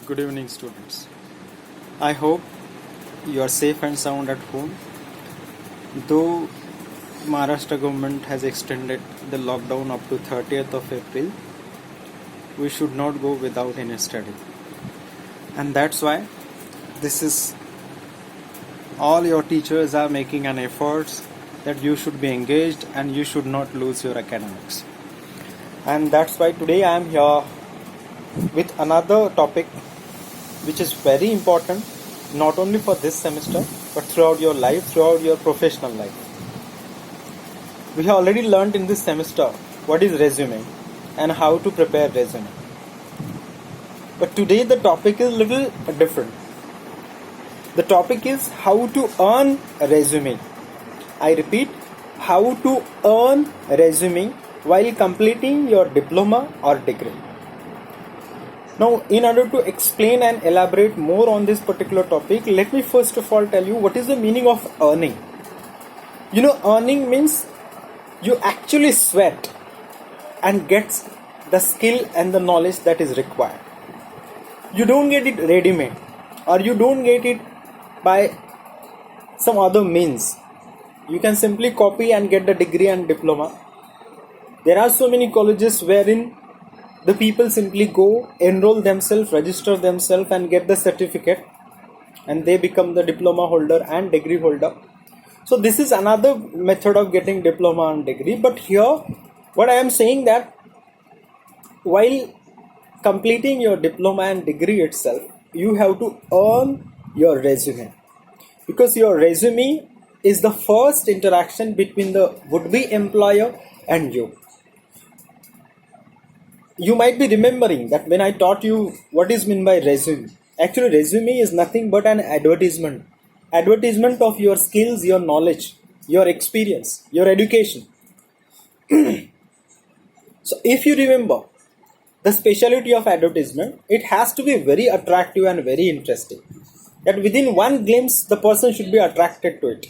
Good evening, students. I hope you are safe and sound at home. Though Maharashtra government has extended the lockdown up to 30th of April, we should not go without any study. And that's why this is all your teachers are making an effort that you should be engaged and you should not lose your academics. And that's why today I am here with another topic which is very important not only for this semester but throughout your life, throughout your professional life. We have already learned in this semester what is resume and how to prepare resume. But today the topic is a little different. The topic is how to earn a resume. I repeat, how to earn a resume while completing your diploma or degree. Now, in order to explain and elaborate more on this particular topic, let me first of all tell you what is the meaning of earning. Earning means you actually sweat and get the skill and the knowledge that is required. You don't get it ready-made or you don't get it by some other means. You can simply copy and get the degree and diploma. There are so many colleges wherein the people simply go, enroll themselves, register themselves and get the certificate and they become the diploma holder and degree holder. So this is another method of getting diploma and degree. But here what I am saying that while completing your diploma and degree itself, you have to earn your resume. Because your resume is the first interaction between the would-be employer and you. You might be remembering that when I taught you what is meant by resume. Actually, resume is nothing but an advertisement. Advertisement of your skills, your knowledge, your experience, your education. So if you remember the speciality of advertisement, it has to be very attractive and very interesting. That within one glimpse, the person should be attracted to it.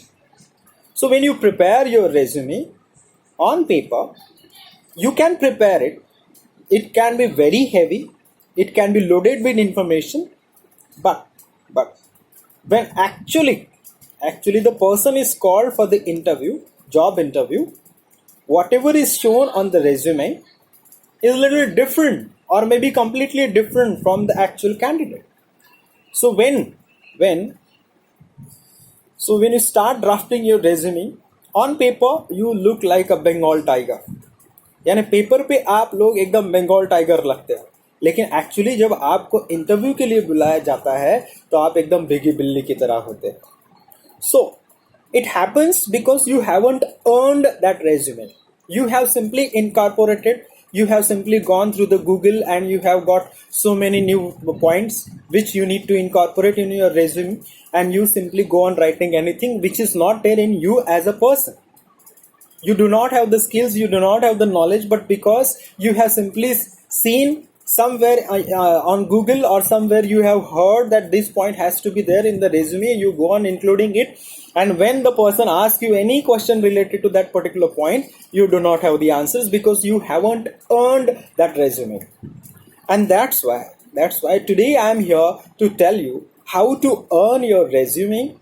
So when you prepare your resume on paper, you can prepare it. It can be very heavy, it can be loaded with information, but when actually the person is called for the interview, job interview, whatever is shown on the resume is a little different or maybe completely different from the actual candidate. So when you start drafting your resume, on paper you look like a Bengal tiger. यानी paper पे आप लोग एकदम Bengal tiger लगते हैं, लेकिन actually जब आपको इंटरव्यू के लिए बुलाया जाता है तो आप एकदम भीगी बिल्ली की तरह होते हैं. So it happens because you haven't earned that resume. You have simply incorporated, you have simply gone through the Google and you have got so many new points which you need to incorporate in your resume, and you simply go on writing anything which is not there in you as a person. You do not have the skills, you do not have the knowledge, but because you have simply seen somewhere on Google or somewhere you have heard that this point has to be there in the resume, you go on including it, and when the person asks you any question related to that particular point, you do not have the answers because you haven't earned that resume. And that's why today I am here to tell you how to earn your resume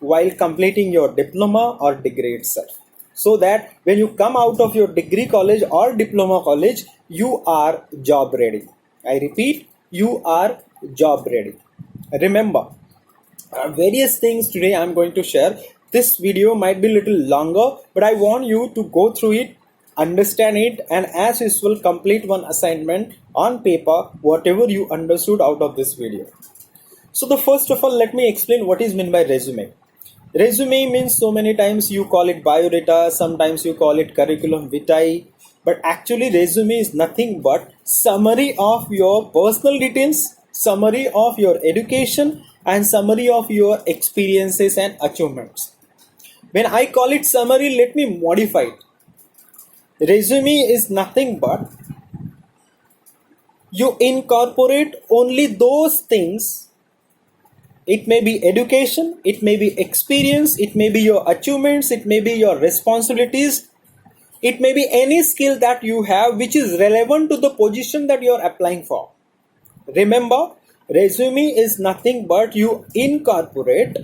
while completing your diploma or degree itself. So that when you come out of your degree college or diploma college, you are job ready. I repeat, you are job ready. Remember, various things today I am going to share. This video might be a little longer, but I want you to go through it, understand it, and as usual complete one assignment on paper, whatever you understood out of this video. So the first of all, let me explain what is meant by resume. Resume means so many times you call it biodata, sometimes you call it curriculum vitae, but actually resume is nothing but summary of your personal details, summary of your education, and summary of your experiences and achievements. When I call it summary, let me modify it. Resume is nothing but you incorporate only those things. It may be education, it may be experience, it may be your achievements, it may be your responsibilities, it may be any skill that you have which is relevant to the position that you are applying for. Remember, Resume is nothing but you incorporate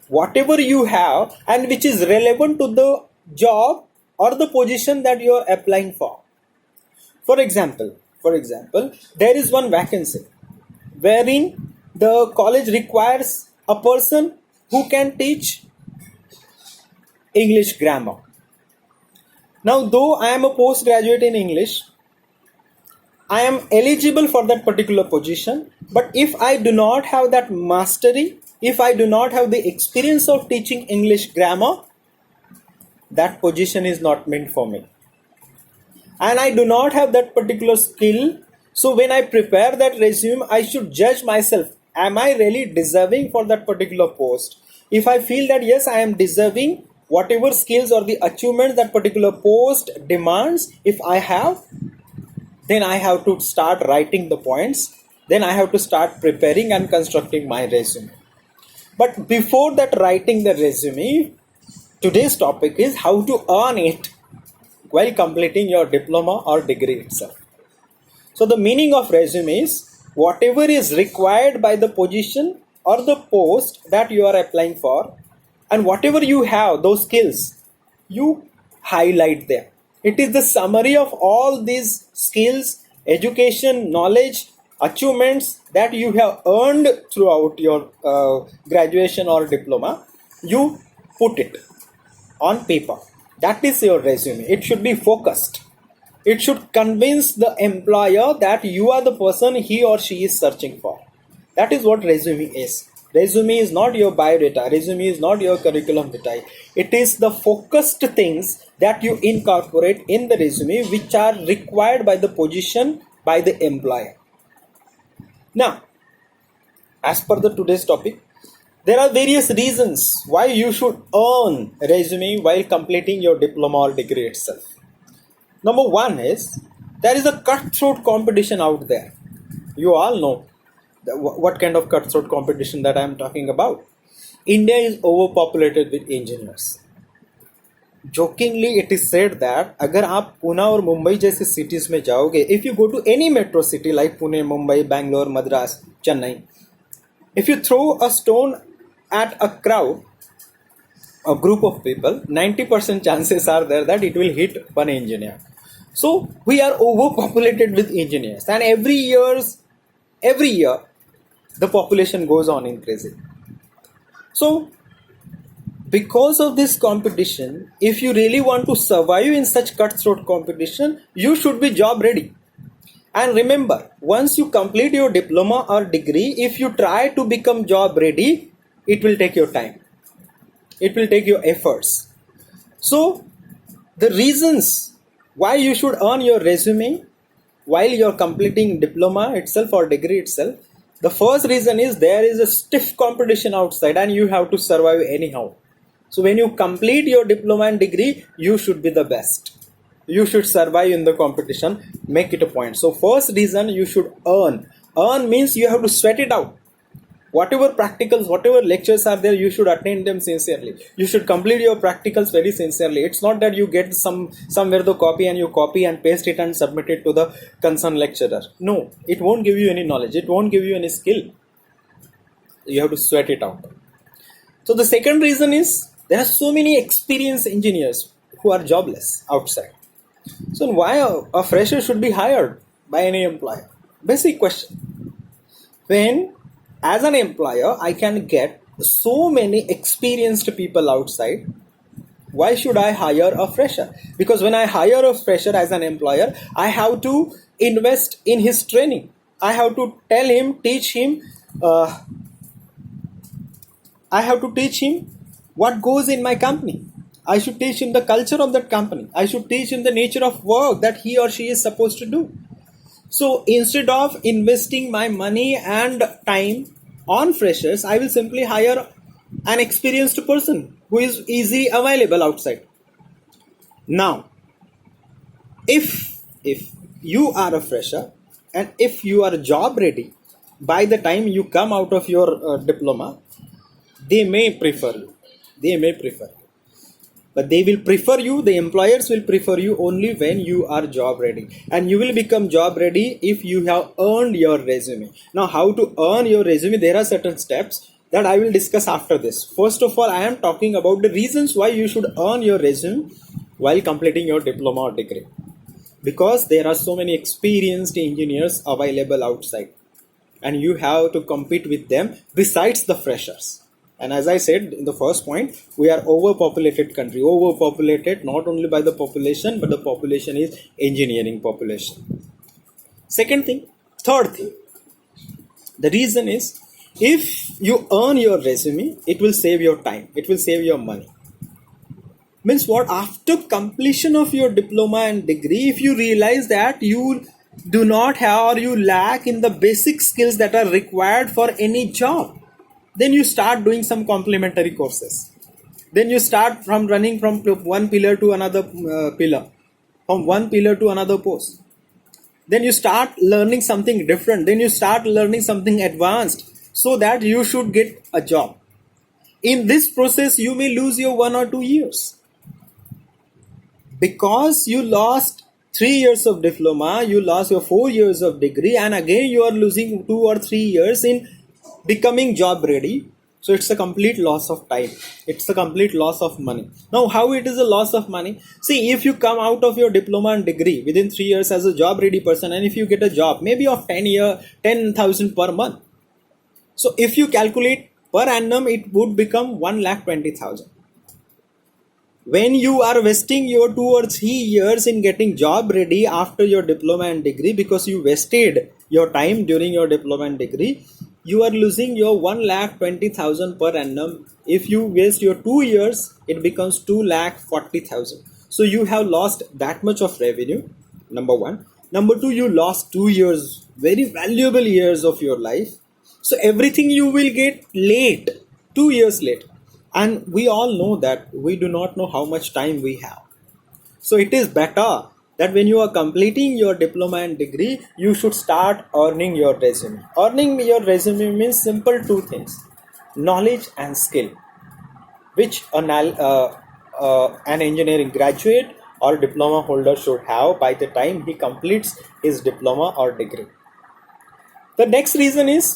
whatever you have and which is relevant to the job or the position that you are applying for. For example, there is one vacancy wherein the college requires a person who can teach English grammar. Now, though I am a postgraduate in English, I am eligible for that particular position, but if I do not have that mastery, if I do not have the experience of teaching English grammar, that position is not meant for me. And I do not have that particular skill. So when I prepare that resume, I should judge myself. Am I really deserving for that particular post? If I feel that yes, I am deserving whatever skills or the achievements that particular post demands, if I have, then I have to start writing the points. Then I have to start preparing and constructing my resume. But before that writing the resume, today's topic is how to earn it while completing your diploma or degree itself. So the meaning of resume is whatever is required by the position or the post that you are applying for, and whatever you have, those skills, you highlight them. It is the summary of all these skills, education, knowledge, achievements that you have earned throughout your graduation or diploma. You put it on paper. That is your resume. It should be focused. It should convince the employer that you are the person he or she is searching for. That is what resume is. Resume is not your biodata. Resume is not your curriculum vitae. It is the focused things that you incorporate in the resume which are required by the position, by the employer. Now, as per the today's topic, there are various reasons why you should earn resume while completing your diploma or degree itself. Number one is there is a cutthroat competition out there. You all know what kind of cutthroat competition that I am talking about. India is overpopulated with engineers. Jokingly, it is said that अगर आप पुणे और मुंबई जैसे cities में जाओगे, if you go to any metro city like Pune, Mumbai, Bangalore, Madras, Chennai, if you throw a stone at a crowd, a group of people, 90% chances are there that it will hit one engineer. So we are overpopulated with engineers, and every year, the population goes on increasing. So because of this competition, if you really want to survive in such cutthroat competition, you should be job ready. And remember, once you complete your diploma or degree, if you try to become job ready, it will take your time. It will take your efforts. So the reasons why you should earn your resume while you're completing diploma itself or degree itself, the first reason is there is a stiff competition outside and you have to survive anyhow. So when you complete your diploma and degree, you should be the best. You should survive in the competition, make it a point. So first reason, you should earn. Earn means you have to sweat it out. Whatever practicals, whatever lectures are there, you should attend them sincerely. You should complete your practicals very sincerely. It's not that you get somewhere the copy and you copy and paste it and submit it to the concerned lecturer. No, it won't give you any knowledge. It won't give you any skill. You have to sweat it out. So the second reason is there are so many experienced engineers who are jobless outside. So why a fresher should be hired by any employer? Basic question. When as an employer I can get so many experienced people outside, why should I hire a fresher? Because when I hire a fresher as an employer, I have to invest in his training. I have to teach him what goes in my company. I should teach him the culture of that company. I should teach him the nature of work that he or she is supposed to do. So instead of investing my money and time on freshers, I will simply hire an experienced person who is easily available outside. Now, if you are a fresher and if you are job ready, by the time you come out of your diploma, they may prefer you. but they will prefer you, the employers will prefer you only when you are job ready, and you will become job ready if you have earned your resume. Now, how to earn your resume? There are certain steps that I will discuss after this. First of all, I am talking about the reasons why you should earn your resume while completing your diploma or degree, because there are so many experienced engineers available outside and you have to compete with them besides the freshers. And as I said in the first point, we are overpopulated country, overpopulated not only by the population, but the population is engineering population. Second thing, third thing, the reason is, if you earn your resume, it will save your time, it will save your money. Means what? After completion of your diploma and degree, if you realize that you do not have or you lack in the basic skills that are required for any job, then you start doing some complementary courses. Then you start from running from one pillar to another pillar, from one pillar to another post. Then you start learning something different. Then you start learning something advanced so that you should get a job. In this process, you may lose your 1 or 2 years. Because you lost 3 years of diploma, you lost your 4 years of degree, and again you are losing 2 or 3 years in becoming job ready. So it's a complete loss of time. It's a complete loss of money. Now, how it is a loss of money? See, if you come out of your diploma and degree within 3 years as a job ready person, and if you get a job maybe of 10,000 per month. So if you calculate per annum, it would become 1,20,000. When you are wasting your 2 or 3 years in getting job ready after your diploma and degree, because you wasted your time during your diploma and degree, you are losing your 1,20,000 per annum. If you waste your 2 years, it becomes 2,40,000. So you have lost that much of revenue, number one. Number two, you lost 2 years, very valuable years of your life. So everything you will get late, 2 years late. And we all know that we do not know how much time we have. So it is better that when you are completing your diploma and degree, you should start earning your resume. Earning your resume means simple two things: knowledge and skill, which an engineering graduate or diploma holder should have by the time he completes his diploma or degree. The next reason is,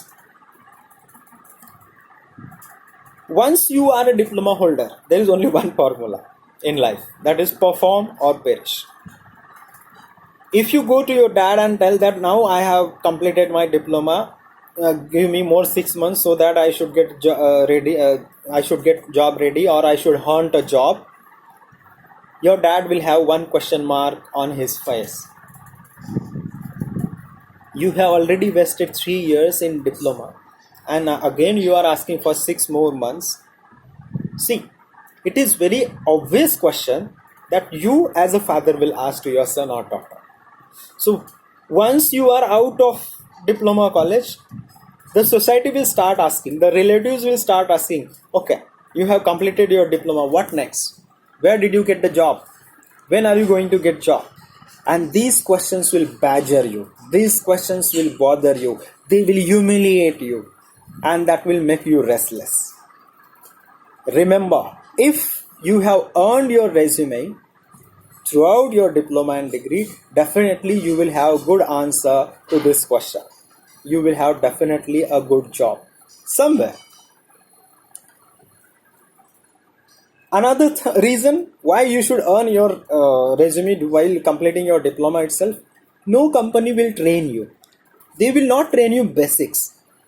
once you are a diploma holder, there is only one formula in life, that is perform or perish. If you go to your dad and tell that now I have completed my diploma, give me more 6 months so that I should get ready, I should get job ready, or I should hunt a job, your dad will have one question mark on his face. You have already wasted 3 years in diploma, and again you are asking for 6 more months. See, it is very obvious question that you as a father will ask to your son or daughter. So once you are out of diploma college, the society will start asking, the relatives will start asking, okay, you have completed your diploma, what next? Where did you get the job? When are you going to get job? And these questions will badger you. These questions will bother you. They will humiliate you. And that will make you restless. Remember, if you have earned your resume throughout your diploma and degree, definitely you will have good answer to this question. You will have definitely a good job somewhere. Another reason why you should earn your resume while completing your diploma itself, no company will train you. They will not train you basics.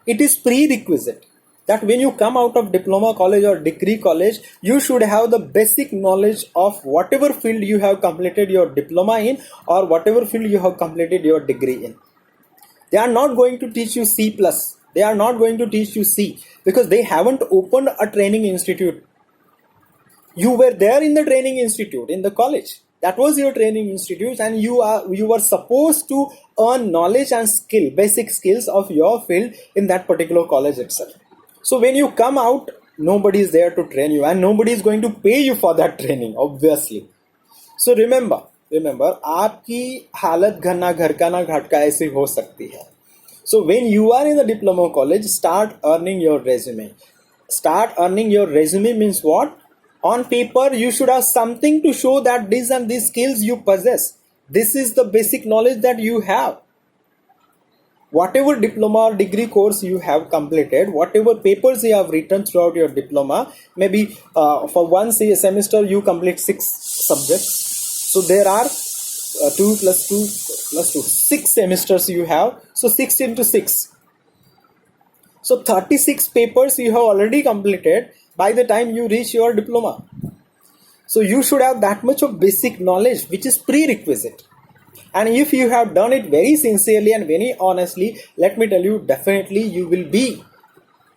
It is prerequisite that when you come out of diploma college or degree college, you should have the basic knowledge of whatever field you have completed your diploma in, or whatever field you have completed your degree in. They are not going to teach you C+. They are not going to teach you C, because they haven't opened a training institute. You were there in the training institute, in the college. That was your training institute, and you were supposed to earn knowledge and skill, basic skills of your field in that particular college itself. So when you come out, nobody is there to train you, and nobody is going to pay you for that training, obviously. So remember, आपकी हालत घर ना घर का ना घाट का ऐसी हो सकती है. So when you are in the diploma college, start earning your resume. Start earning your resume means what? On paper, you should have something to show that these and these skills you possess. This is the basic knowledge that you have. Whatever diploma or degree course you have completed, whatever papers you have written throughout your diploma, maybe for one semester you complete 6 subjects. So there are 2 plus 2 plus 2, 6 semesters you have. So 6 into 6. So 36 papers you have already completed by the time you reach your diploma. So you should have that much of basic knowledge, which is prerequisite. And if you have done it very sincerely and very honestly, let me tell you, definitely you will be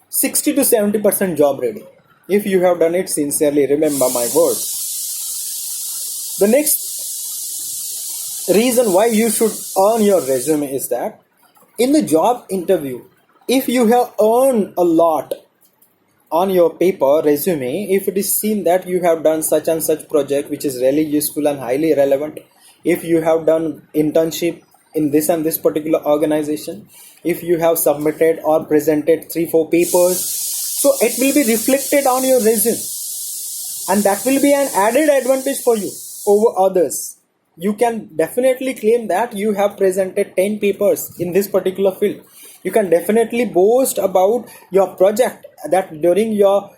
60 to 70% job ready. If you have done it sincerely, remember my words. The next reason why you should earn your resume is that in the job interview, if you have earned a lot on your paper resume, if it is seen that you have done such and such project which is really useful and highly relevant, if you have done internship in this and this particular organization, if you have submitted or presented 3-4 papers, so it will be reflected on your resume, and that will be an added advantage for you over others. You can definitely claim that you have presented 10 papers in this particular field. You can definitely boast about your project, that during your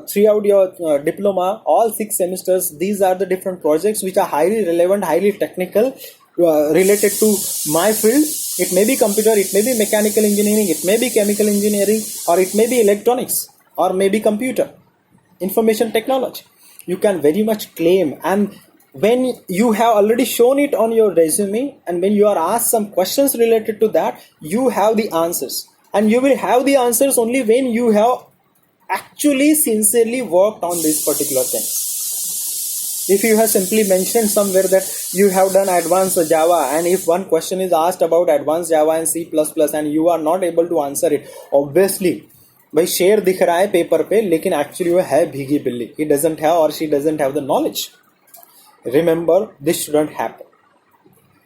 throughout your diploma, all 6 semesters, these are the different projects which are highly relevant, highly technical, related to my field. It may be computer, it may be mechanical engineering, it may be chemical engineering, or it may be electronics, or maybe computer, information technology. You can very much claim, and when you have already shown it on your resume, and when you are asked some questions related to that, you have the answers. And you will have the answers only when you have actually sincerely worked on this particular thing. If you have simply mentioned somewhere that you have done advanced Java, and if one question is asked about advanced Java and C++ and you are not able to answer it, obviously भाई शेर दिख रहा है paper पे, लेकिन actually वो है भीगी बिल्ली. He doesn't have or she doesn't have the knowledge. Remember, this shouldn't happen.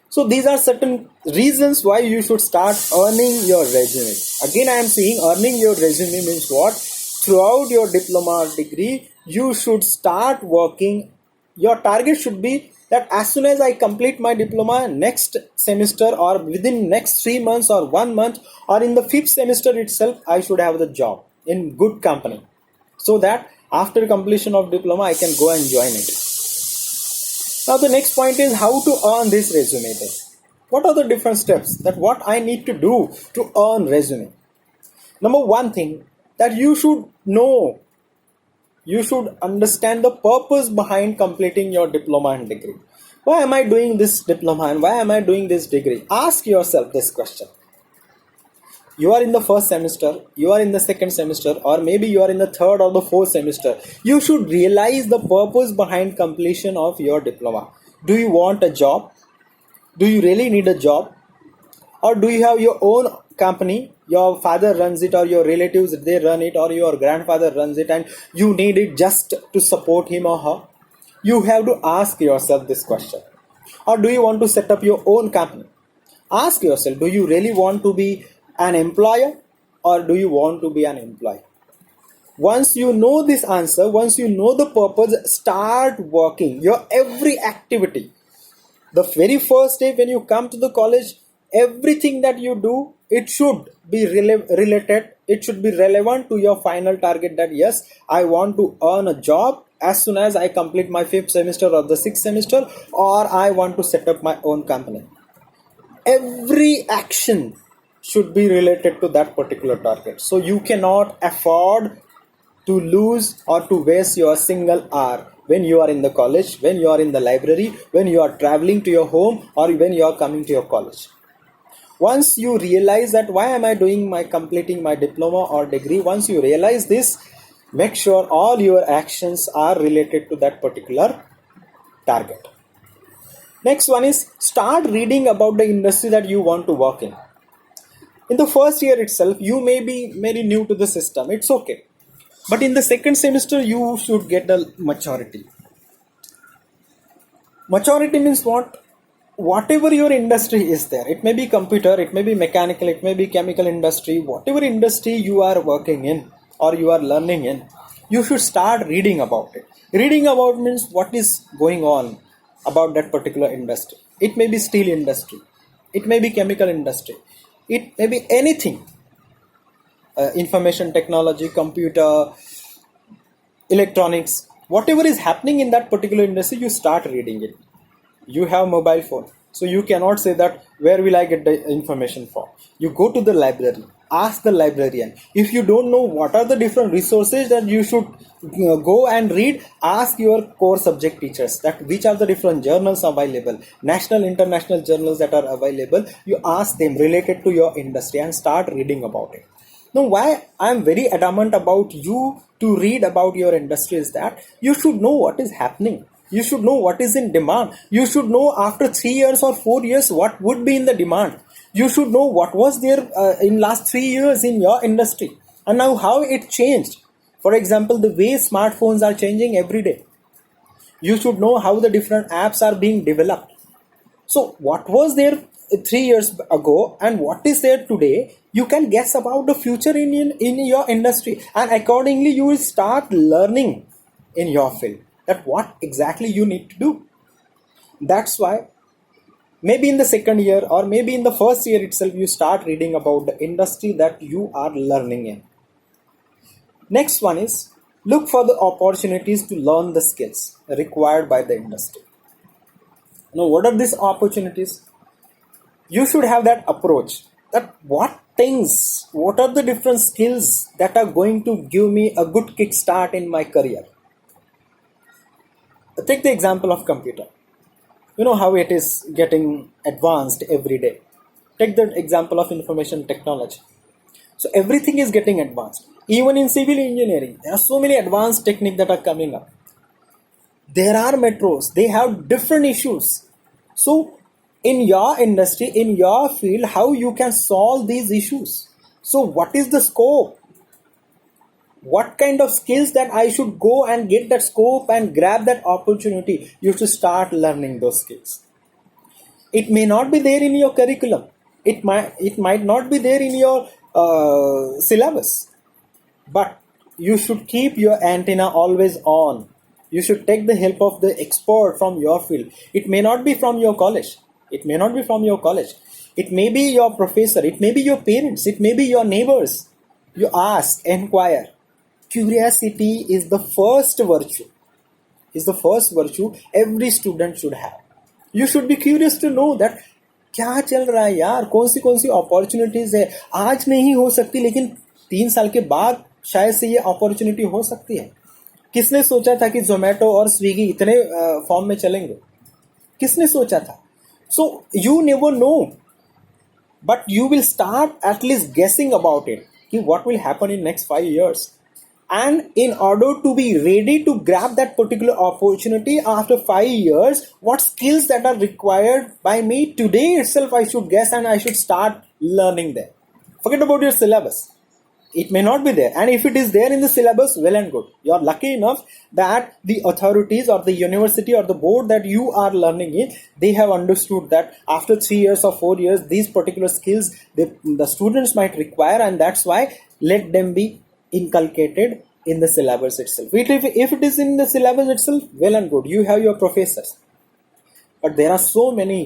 So these are certain reasons why you should start earning your resume. Again, I am saying earning your resume means what? Throughout your diploma or degree, you should start working. Your target should be that as soon as I complete my diploma next semester, or within next 3 months or 1 month, or in the 5th semester itself, I should have the job in good company, so that after completion of diploma, I can go and join it. Now the next point is how to earn this resume then. What are the different steps that what I need to do to earn resume? Number one thing that you should know, you should understand the purpose behind completing your diploma and degree. Why am I doing this diploma and why am I doing this degree? Ask yourself this question. You are in the first semester, you are in the second semester, or maybe you are in the third or the fourth semester. You should realize the purpose behind completion of your diploma. Do you want a job? Do you really need a job? Or do you have your own company? Your father runs it, or your relatives, they run it, or your grandfather runs it, and you need it just to support him or her? You have to ask yourself this question. Or do you want to set up your own company? Ask yourself, do you really want to be an employer, or do you want to be an employee? Once you know this answer, once you know the purpose, start working your every activity. The very first day when you come to the college, everything that you do, it should be related, it should be relevant to your final target, that yes, I want to earn a job as soon as I complete my 5th semester or the 6th semester, or I want to set up my own company. Every action should be related to that particular target. So you cannot afford to lose or to waste your single hour when you are in the college, when you are in the library, when you are traveling to your home, or when you are coming to your college. Once you realize that why am I completing my diploma or degree, once you realize this, make sure all your actions are related to that particular target. Next one is start reading about the industry that you want to work in. In the first year itself, you may be very new to the system. It's okay. But in the second semester, you should get a maturity. Maturity means what? Whatever your industry is there, it may be computer, it may be mechanical, it may be chemical industry, whatever industry you are working in or you are learning in, you should start reading about it. Reading about means what is going on about that particular industry. It may be steel industry, it may be chemical industry, it may be anything, information technology, computer, electronics, whatever is happening in that particular industry, you start reading it. You have mobile phone, so you cannot say that where will I get the information from. You go to the library, ask the librarian. If you don't know what are the different resources that you should go and read, ask your core subject teachers that which are the different journals available, national international journals that are available. You ask them related to your industry and start reading about it. Now, why I am very adamant about you to read about your industry is that you should know what is happening. You should know what is in demand. You should know after 3 years or 4 years what would be in the demand. You should know what was there in last 3 years in your industry and now how it changed. For example, the way smartphones are changing every day. You should know how the different apps are being developed. So what was there 3 years ago and what is there today, you can guess about the future in your industry, and accordingly you will start learning in your field that what exactly you need to do. That's why maybe in the second year or maybe in the first year itself you start reading about the industry that you are learning in. Next one is look for the opportunities to learn the skills required by the industry. Now, what are these opportunities? You should have that approach that what are the different skills that are going to give me a good kickstart in my career. Take the example of computer. You know how it is getting advanced every day. Take the example of information technology. So everything is getting advanced. Even in civil engineering, there are so many advanced techniques that are coming up. There are metros, they have different issues. So in your industry, in your field, how you can solve these issues. So what is the scope? What kind of skills that I should go and get that scope and grab that opportunity? You should start learning those skills. It may not be there in your curriculum. It might not be there in your syllabus. But you should keep your antenna always on. You should take the help of the expert from your field. It may not be from your college. It may not be from your college. It may be your professor. It may be your parents. It may be your neighbors. You ask, inquire. Curiosity is the first virtue. Is the first virtue every student should have. You should be curious to know that क्या चल रहा है यार, कौन सी opportunities है, आज नहीं हो सकती लेकिन 3 साल के बाद शायद से ये अपॉर्चुनिटी हो सकती है. किसने सोचा था कि जोमेटो और स्विगी इतने फॉर्म में चलेंगे? किसने सोचा था? So you never know, but you will start at least गेसिंग अबाउट इट कि what will happen in next 5 years. And in order to be ready to grab that particular opportunity after 5 years, what skills that are required by me today itself I should guess and I should start learning them. Forget about your syllabus. It may not be there, and if it is there in the syllabus, well and good. You are lucky enough that the authorities or the university or the board that you are learning in, they have understood that after 3 years or 4 years these particular skills the students might require, and that's why let them be inculcated in the syllabus itself. If it is in the syllabus itself, well and good. You have your professors, but there are so many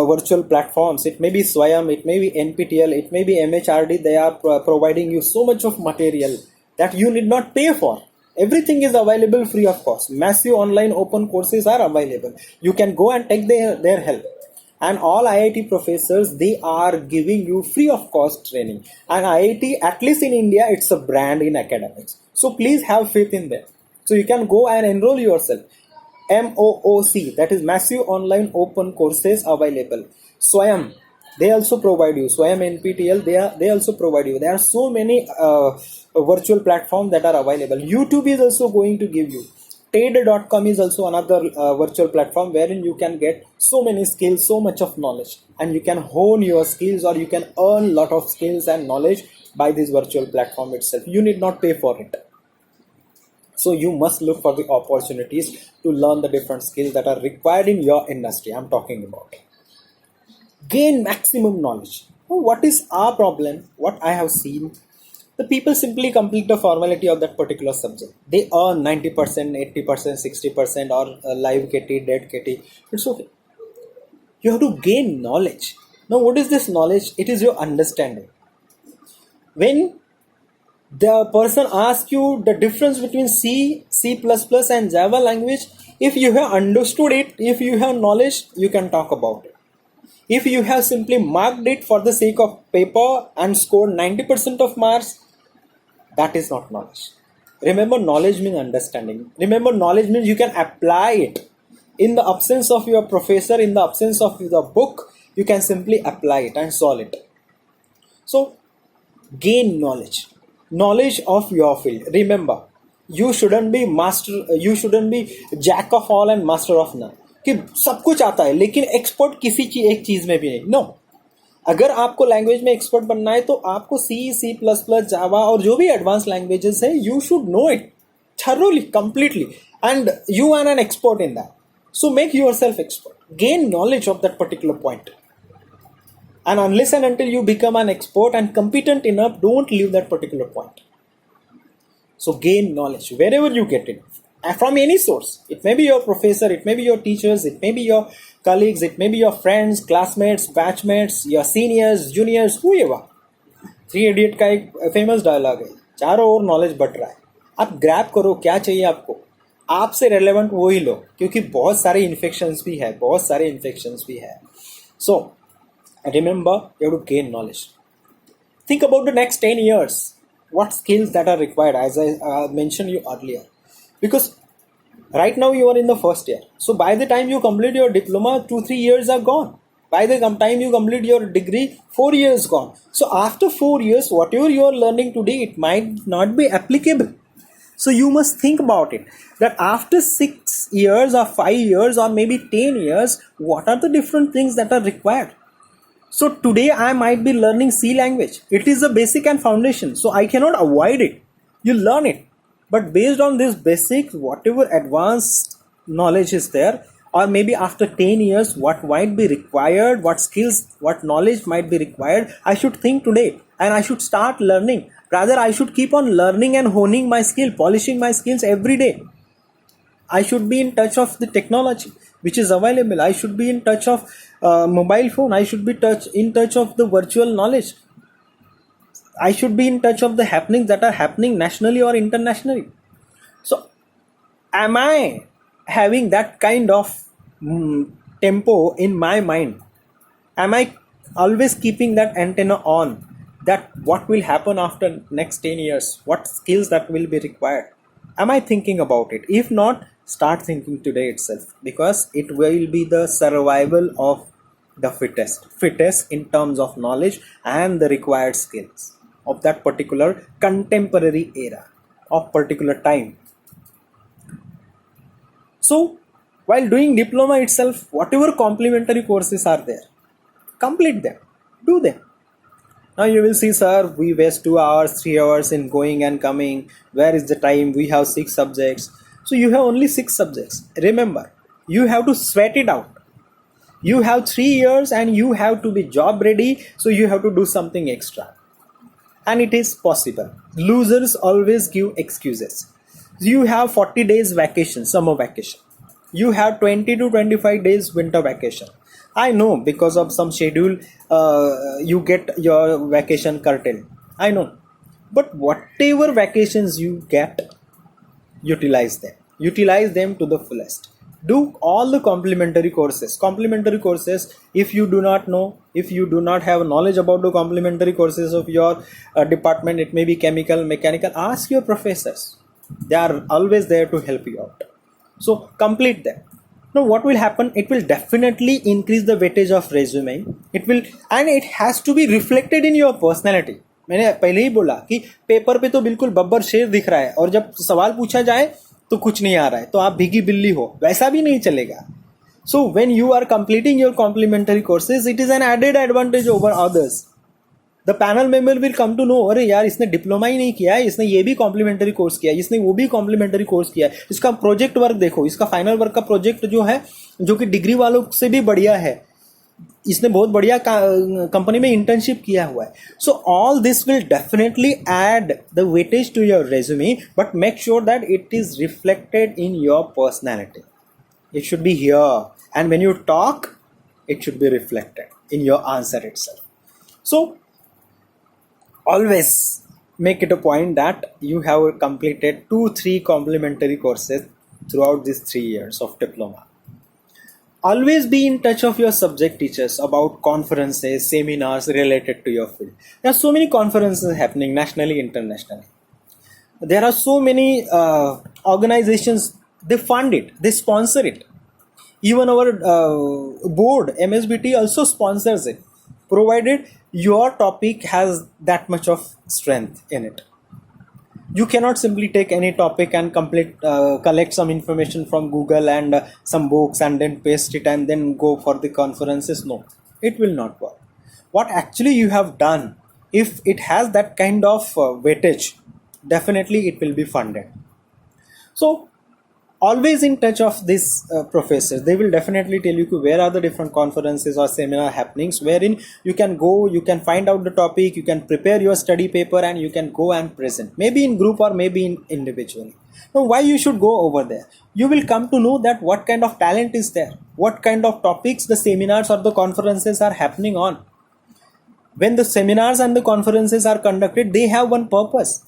virtual platforms. It may be Swayam, it may be NPTEL, it may be MHRD. They are providing you so much of material that you need not pay for. Everything is available free of cost. Massive online open courses are available. You can go and take their help. And all IIT professors, they are giving you free of cost training. And IIT, at least in India, it's a brand in academics. So please have faith in them. So you can go and enroll yourself. MOOC, that is Massive Online Open Courses available. Swayam, they also provide you. Swayam NPTEL, they also provide you. There are so many virtual platforms that are available. YouTube is also going to give you. TED.com is also another virtual platform wherein you can get so many skills, so much of knowledge, and you can hone your skills or you can earn lot of skills and knowledge by this virtual platform itself. You need not pay for it. So you must look for the opportunities to learn the different skills that are required in your industry. I'm talking about. Gain maximum knowledge. What is our problem? What I have seen, The people simply complete the formality of that particular subject. They earn 90%, 80%, 60%, or live KT, dead KT. It's okay. You have to gain knowledge. Now, what is this knowledge? It is your understanding. When the person asks you the difference between C, C++, and Java language, if you have understood it, if you have knowledge, you can talk about it. If you have simply marked it for the sake of paper and scored 90% of marks, that is not knowledge. Remember, knowledge means understanding. Remember, knowledge means you can apply it. In the absence of your professor, in the absence of the book, you can simply apply it and solve it. So, gain knowledge. Knowledge of your field. Remember, you shouldn't be jack of all and master of none. कि सब कुछ आता है लेकिन expert किसी एक चीज में भी नहीं. नो. अगर आपको लैंग्वेज में एक्सपर्ट बनना है तो आपको C++, जावा और जो भी एडवांस लैंग्वेजेस है, you should know it thoroughly, completely, and you are an expert in that. So make yourself expert. Gain knowledge of that particular point. And unless and until you become an expert and competent enough, don't leave that particular point. So gain knowledge wherever you get it. From any source. It may be your professor, it may be your teachers, it may be your colleagues, it may be your friends, classmates, batchmates, your seniors, juniors, whoever. 3 Idiot का एक famous dialogue है, चारों ओर knowledge but रहा है. आप grab करो क्या चाहिए आपको, आपसे रेलेवेंट वो ही लो, क्योंकि बहुत सारे इन्फेक्शंस भी है. सो remember, you have to gain knowledge. Think about the next 10 years. What skills that are required, as I mentioned you earlier. Because right now you are in the first year. So by the time you complete your diploma, 2-3 years are gone. By the time you complete your degree, 4 years gone. So after 4 years, whatever you are learning today, it might not be applicable. So you must think about it. That after 6 years or 5 years or maybe 10 years, what are the different things that are required? So today I might be learning C language. It is the basic and foundation. So I cannot avoid it. You learn it. But based on this basic, whatever advanced knowledge is there, or maybe after 10 years, what might be required, what skills, what knowledge might be required, I should think today and I should start learning. Rather, I should keep on learning and honing my skill, polishing my skills every day. I should be in touch of the technology which is available. I should be in touch of mobile phone. I should be in touch of the virtual knowledge. I should be in touch of the happenings that are happening nationally or internationally. So, am I having that kind of tempo in my mind? Am I always keeping that antenna on? That what will happen after next 10 years? What skills that will be required? Am I thinking about it? If not, start thinking today itself, because it will be the survival of the fittest in terms of knowledge and the required skills of that particular contemporary era of particular time. So while doing diploma itself, whatever complementary courses are there, complete them, do them. Now you will see, sir, we waste 2 hours, 3 hours in going and coming. Where is the time? We have 6 subjects. So you have only 6 subjects. Remember, you have to sweat it out. You have 3 years and you have to be job ready. So you have to do something extra. And it is possible. Losers always give excuses. You have 40 days vacation, summer vacation. You have 20 to 25 days winter vacation. I know because of some schedule, you get your vacation curtailed. I know. But whatever vacations you get, utilize them. Utilize them to the fullest. Do all the complementary courses. Complementary courses, if you do not know, if you do not have knowledge about the complementary courses of your department, it may be chemical, mechanical, ask your professors. They are always there to help you out. So complete them. Now what will happen? It will definitely increase the weightage of resume. It will, and it has to be reflected in your personality. मैंने पहले ही बोला कि paper पे तो बिल्कुल बब्बर शेर दिख रहा है और जब सवाल पूछा जाए तो कुछ नहीं आ रहा है, तो आप भीगी बिल्ली हो, वैसा भी नहीं चलेगा. So when you are completing your complementary courses, it is an added advantage over others. The panel member will come to know, अरे यार इसने डिप्लोमा ही नहीं किया है, इसने ये भी कॉम्प्लीमेंट्री कोर्स किया है, इसने वो भी कॉम्प्लीमेंट्री कोर्स किया है, इसका प्रोजेक्ट वर्क देखो, इसका फाइनल वर्क का प्रोजेक्ट जो है, जो कि डिग्री वालों से भी बढ़िया है. इसने बहुत बढ़िया कंपनी में इंटर्नशिप किया हुआ है. So all this will definitely add the weightage to your resume, but make sure that it is reflected in your personality. It should be here, and when you talk, it should be reflected in your answer itself. So always make it a point that you have completed 2-3 complementary courses throughout these 3 years of diploma. Always be in touch of your subject teachers about conferences, seminars related to your field. There are so many conferences happening nationally, internationally. There are so many organizations, they fund it, they sponsor it. Even our board MSBT also sponsors it, provided your topic has that much of strength in it. You cannot simply take any topic and collect some information from Google and some books and then paste it and then go for the conferences. No, it will not work. What actually you have done, if it has that kind of weightage, definitely it will be funded. So always in touch of these professors. They will definitely tell you where are the different conferences or seminar happenings wherein you can go, you can find out the topic, you can prepare your study paper, and you can go and present, maybe in group or maybe in individually. Now why you should go over there? You will come to know that what kind of talent is there, what kind of topics the seminars or the conferences are happening on. When the seminars and the conferences are conducted, they have one purpose.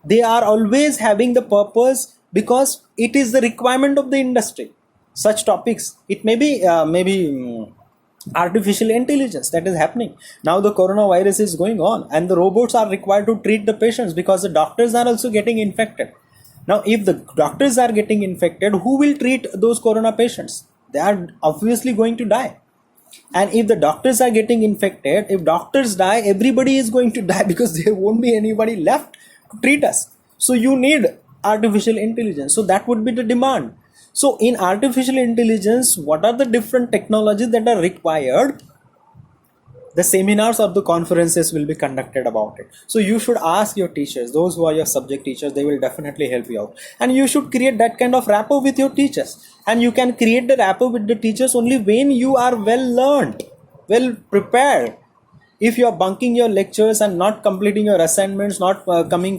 They are always having the purpose because it is the requirement of the industry. Such topics, it may be artificial intelligence that is happening. Now the coronavirus is going on and the robots are required to treat the patients because the doctors are also getting infected. Now if the doctors are getting infected, who will treat those corona patients? They are obviously going to die. And if the doctors are getting infected, if doctors die, everybody is going to die because there won't be anybody left to treat us. So you need artificial intelligence. So that would be the demand. So in artificial intelligence, what are the different technologies that are required? The seminars or the conferences will be conducted about it. So you should ask your teachers, those who are your subject teachers, they will definitely help you out. And you should create that kind of rapport with your teachers. And you can create the rapport with the teachers only when you are well learned, well prepared. If you are bunking your lectures and not completing your assignments, not coming